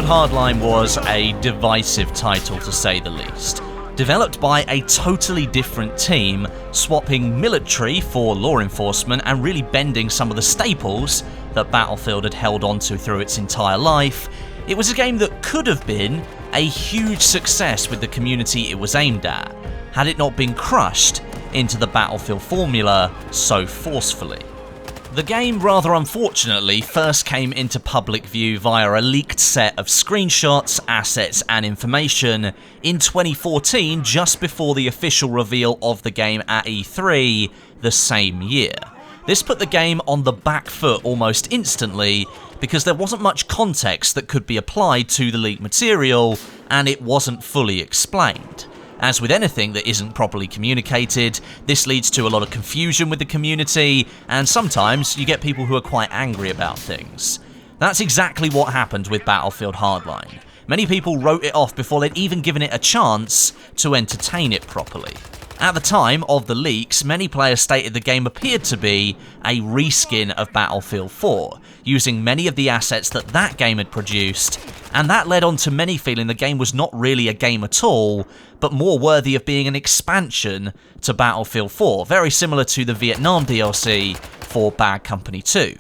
Battlefield Hardline was a divisive title, to say the least. Developed by a totally different team, swapping military for law enforcement and really bending some of the staples that Battlefield had held onto through its entire life, it was a game that could have been a huge success with the community it was aimed at, had it not been crushed into the Battlefield formula so forcefully. The game, rather unfortunately, first came into public view via a leaked set of screenshots, assets and information in 2014, just before the official reveal of the game at E3 the same year. This put the game on the back foot almost instantly, because there wasn't much context that could be applied to the leaked material, and it wasn't fully explained. As with anything that isn't properly communicated, this leads to a lot of confusion with the community, and sometimes you get people who are quite angry about things. That's exactly what happened with Battlefield Hardline. Many people wrote it off before they'd even given it a chance to entertain it properly. At the time of the leaks, many players stated the game appeared to be a reskin of Battlefield 4, using many of the assets that that game had produced, and that led on to many feeling the game was not really a game at all, but more worthy of being an expansion to Battlefield 4, very similar to the Vietnam DLC for Bad Company 2.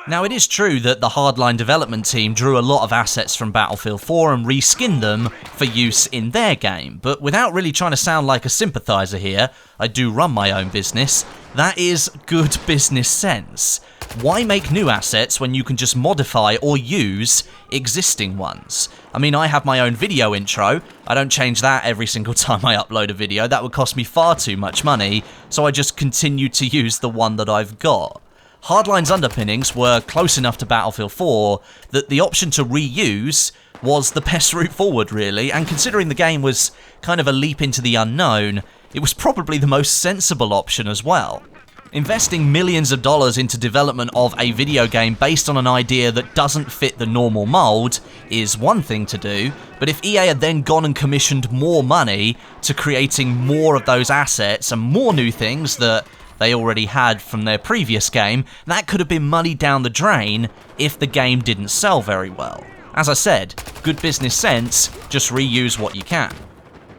Now, it is true that the Hardline development team drew a lot of assets from Battlefield 4 and reskinned them for use in their game, but without really trying to sound like a sympathiser here, I do run my own business, that is good business sense. Why make new assets when you can just modify or use existing ones? I mean, I have my own video intro, I don't change that every single time I upload a video, that would cost me far too much money, so I just continue to use the one that I've got. Hardline's underpinnings were close enough to Battlefield 4 that the option to reuse was the best route forward, really, and considering the game was kind of a leap into the unknown, it was probably the most sensible option as well. Investing millions of dollars into development of a video game based on an idea that doesn't fit the normal mold is one thing to do, but if EA had then gone and commissioned more money to creating more of those assets and more new things that they already had from their previous game, that could have been money down the drain if the game didn't sell very well. As I said, good business sense, just reuse what you can.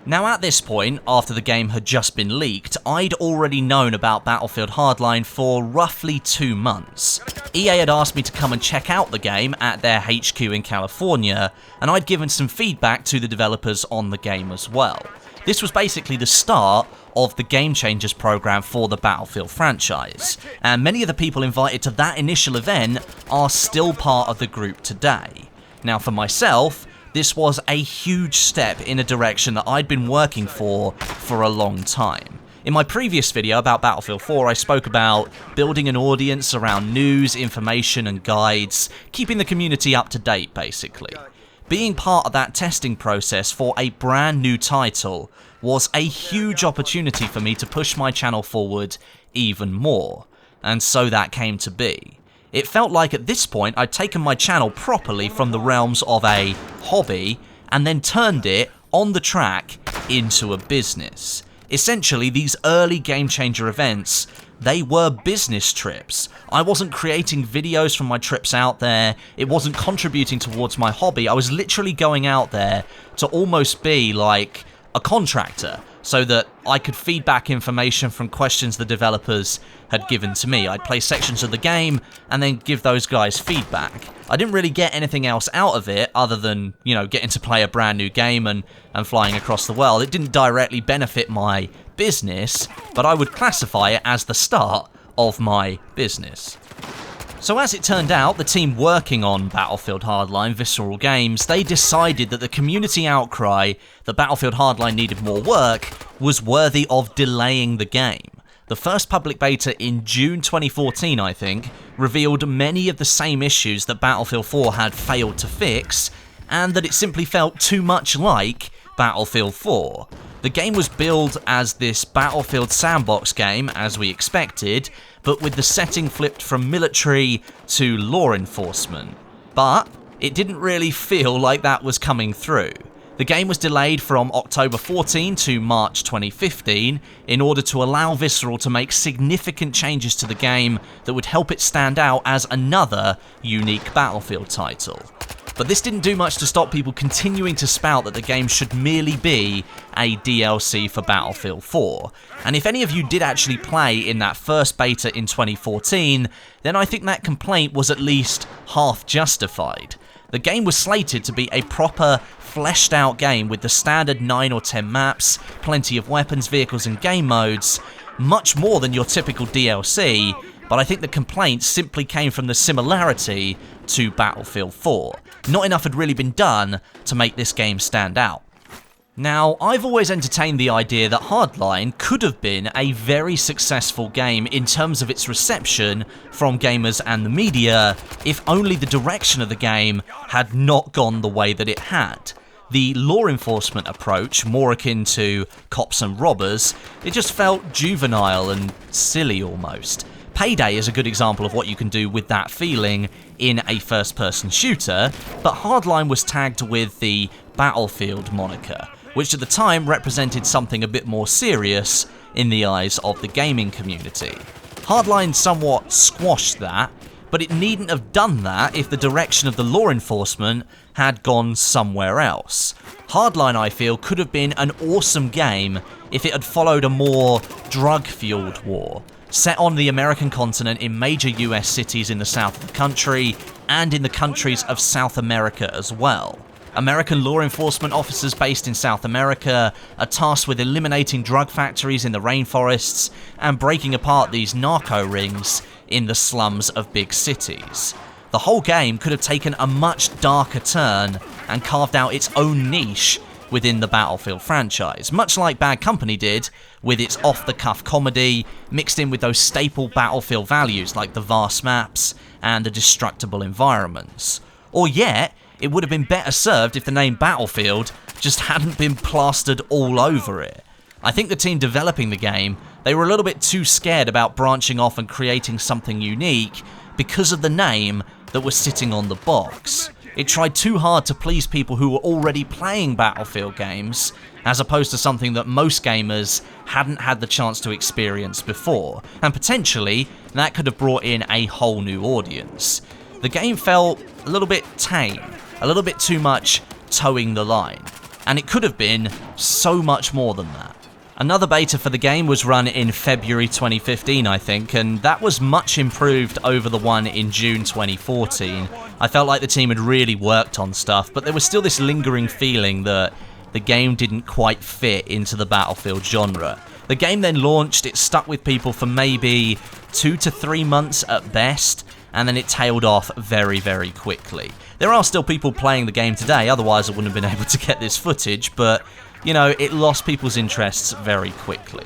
Now at this point, after the game had just been leaked, I'd already known about Battlefield Hardline for roughly 2 months. EA had asked me to come and check out the game at their HQ in California, and I'd given some feedback to the developers on the game as well. This was basically the start of the Game Changers program for the Battlefield franchise, and many of the people invited to that initial event are still part of the group today. Now for myself, this was a huge step in a direction that I'd been working for a long time. In my previous video about Battlefield 4, I spoke about building an audience around news, information and guides, keeping the community up to date basically. Being part of that testing process for a brand new title was a huge opportunity for me to push my channel forward even more, and so that came to be. It felt like at this point I'd taken my channel properly from the realms of a hobby and then turned it on the track into a business. Essentially, these early Game Changer events, they were business trips. I wasn't creating videos from my trips out there, it wasn't contributing towards my hobby, I was literally going out there to almost be like a contractor, so that I could feed back information from questions the developers had given to me. I'd play sections of the game and then give those guys feedback. I didn't really get anything else out of it other than, you know, getting to play a brand new game and flying across the world. It didn't directly benefit my business, but I would classify it as the start of my business. So as it turned out, the team working on Battlefield Hardline, Visceral Games, they decided that the community outcry that Battlefield Hardline needed more work was worthy of delaying the game. The first public beta in June 2014, I think, revealed many of the same issues that Battlefield 4 had failed to fix, and that it simply felt too much like Battlefield 4. The game was billed as this Battlefield sandbox game, as we expected, but with the setting flipped from military to law enforcement. But it didn't really feel like that was coming through. The game was delayed from October 14 to March 2015 in order to allow Visceral to make significant changes to the game that would help it stand out as another unique Battlefield title. But this didn't do much to stop people continuing to spout that the game should merely be a DLC for Battlefield 4. And if any of you did actually play in that first beta in 2014, then I think that complaint was at least half justified. The game was slated to be a proper, fleshed out game with the standard 9 or 10 maps, plenty of weapons, vehicles and game modes, much more than your typical DLC, but I think the complaint simply came from the similarity to Battlefield 4. Not enough had really been done to make this game stand out. Now, I've always entertained the idea that Hardline could have been a very successful game in terms of its reception from gamers and the media, if only the direction of the game had not gone the way that it had. The law enforcement approach, more akin to cops and robbers, it just felt juvenile and silly almost. Payday is a good example of what you can do with that feeling in a first-person shooter, but Hardline was tagged with the Battlefield moniker, which at the time represented something a bit more serious in the eyes of the gaming community. Hardline somewhat squashed that, but it needn't have done that if the direction of the law enforcement had gone somewhere else. Hardline, I feel, could have been an awesome game if it had followed a more drug-fueled war, set on the American continent in major US cities in the south of the country, and in the countries of South America as well. American law enforcement officers based in South America are tasked with eliminating drug factories in the rainforests and breaking apart these narco rings in the slums of big cities. The whole game could have taken a much darker turn and carved out its own niche within the Battlefield franchise, much like Bad Company did with its off-the-cuff comedy, mixed in with those staple Battlefield values like the vast maps and the destructible environments. Or yet, it would have been better served if the name Battlefield just hadn't been plastered all over it. I think the team developing the game, they were a little bit too scared about branching off and creating something unique because of the name that was sitting on the box. It tried too hard to please people who were already playing Battlefield games, as opposed to something that most gamers hadn't had the chance to experience before, and potentially that could have brought in a whole new audience. The game felt a little bit tame, a little bit too much towing the line, and it could have been so much more than that. Another beta for the game was run in February 2015, I think, and that was much improved over the one in June 2014. I felt like the team had really worked on stuff, but there was still this lingering feeling that the game didn't quite fit into the Battlefield genre. The game then launched, it stuck with people for maybe 2 to 3 months at best, and then it tailed off very, very quickly. There are still people playing the game today, otherwise I wouldn't have been able to get this footage, but you know, it lost people's interests very quickly.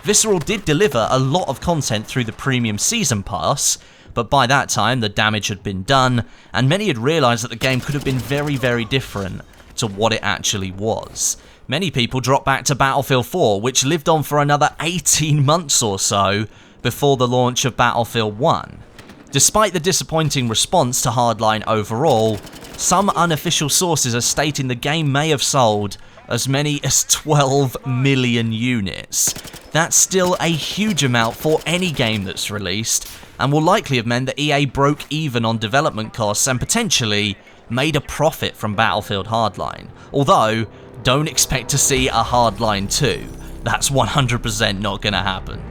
Visceral did deliver a lot of content through the premium season pass, but by that time the damage had been done, and many had realised that the game could have been very, very different to what it actually was. Many people dropped back to Battlefield 4, which lived on for another 18 months or so before the launch of Battlefield 1. Despite the disappointing response to Hardline overall, some unofficial sources are stating the game may have sold as many as 12 million units. That's still a huge amount for any game that's released, and will likely have meant that EA broke even on development costs and potentially made a profit from Battlefield Hardline. Although, don't expect to see a Hardline 2. That's 100% not gonna happen.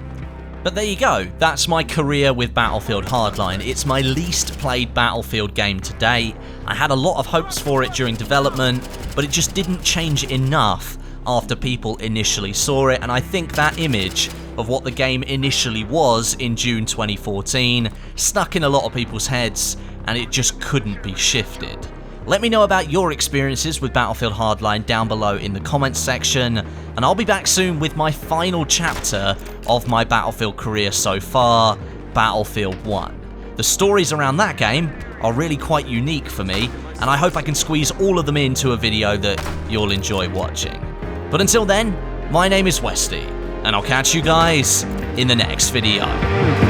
But there you go, that's my career with Battlefield Hardline. It's my least played Battlefield game to date. I had a lot of hopes for it during development, but it just didn't change enough after people initially saw it, and I think that image of what the game initially was in June 2014 stuck in a lot of people's heads, and it just couldn't be shifted. Let me know about your experiences with Battlefield Hardline down below in the comments section, and I'll be back soon with my final chapter of my Battlefield career so far, Battlefield 1. The stories around that game are really quite unique for me, and I hope I can squeeze all of them into a video that you'll enjoy watching. But until then, my name is Westie, and I'll catch you guys in the next video.